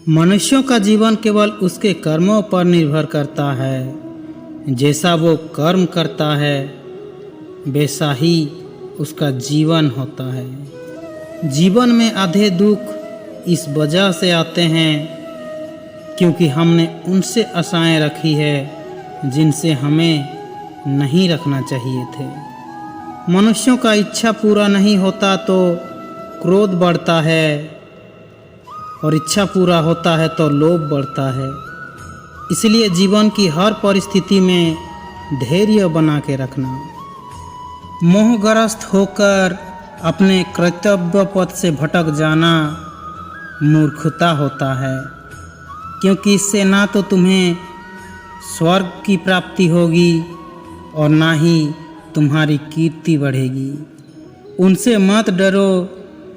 मनुष्यों का जीवन केवल उसके कर्मों पर निर्भर करता है। जैसा वो कर्म करता है वैसा ही उसका जीवन होता है। जीवन में आधे दुख इस वजह से आते हैं क्योंकि हमने उनसे आशाएं रखी है जिनसे हमें नहीं रखना चाहिए थे। मनुष्यों का इच्छा पूरा नहीं होता तो क्रोध बढ़ता है और इच्छा पूरा होता है तो लोभ बढ़ता है। इसलिए जीवन की हर परिस्थिति में धैर्य बना के रखना। मोहग्रस्त होकर अपने कर्तव्य पथ से भटक जाना मूर्खता होता है, क्योंकि इससे ना तो तुम्हें स्वर्ग की प्राप्ति होगी और ना ही तुम्हारी कीर्ति बढ़ेगी। उनसे मत डरो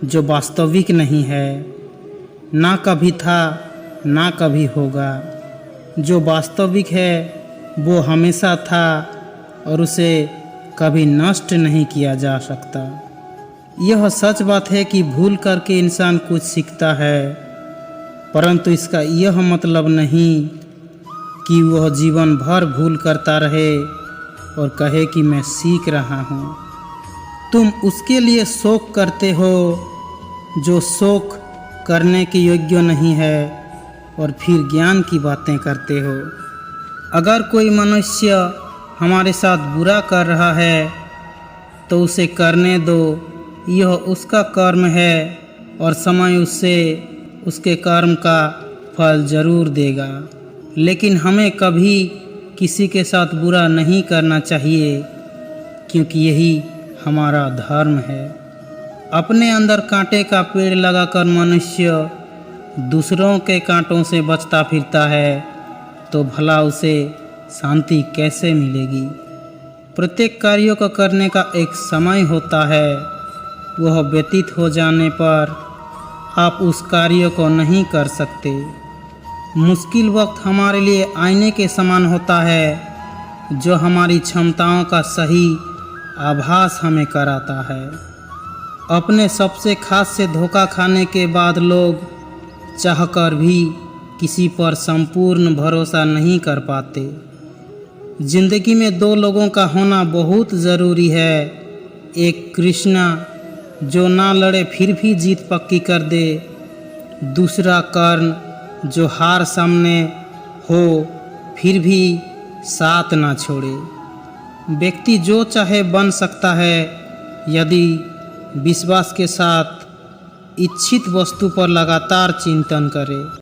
जो वास्तविक नहीं है, ना कभी था ना कभी होगा। जो वास्तविक है वो हमेशा था और उसे कभी नष्ट नहीं किया जा सकता। यह सच बात है कि भूल करके इंसान कुछ सीखता है, परंतु इसका यह मतलब नहीं कि वह जीवन भर भूल करता रहे और कहे कि मैं सीख रहा हूँ। तुम उसके लिए शोक करते हो जो शोक करने के योग्य नहीं है और फिर ज्ञान की बातें करते हो। अगर कोई मनुष्य हमारे साथ बुरा कर रहा है तो उसे करने दो, यह उसका कर्म है और समय उससे उसके कर्म का फल जरूर देगा। लेकिन हमें कभी किसी के साथ बुरा नहीं करना चाहिए, क्योंकि यही हमारा धर्म है। अपने अंदर कांटे का पेड़ लगाकर मनुष्य दूसरों के कांटों से बचता फिरता है तो भला उसे शांति कैसे मिलेगी। प्रत्येक कार्यों को करने का एक समय होता है, वह व्यतीत हो जाने पर आप उस कार्य को नहीं कर सकते। मुश्किल वक्त हमारे लिए आईने के समान होता है जो हमारी क्षमताओं का सही आभास हमें कराता है। अपने सबसे खास से धोखा खाने के बाद लोग चाहकर भी किसी पर संपूर्ण भरोसा नहीं कर पाते। जिंदगी में दो लोगों का होना बहुत ज़रूरी है। एक कृष्णा जो ना लड़े फिर भी जीत पक्की कर दे, दूसरा कर्ण जो हार सामने हो फिर भी साथ ना छोड़े। व्यक्ति जो चाहे बन सकता है यदि विश्वास के साथ इच्छित वस्तु पर लगातार चिंतन करे।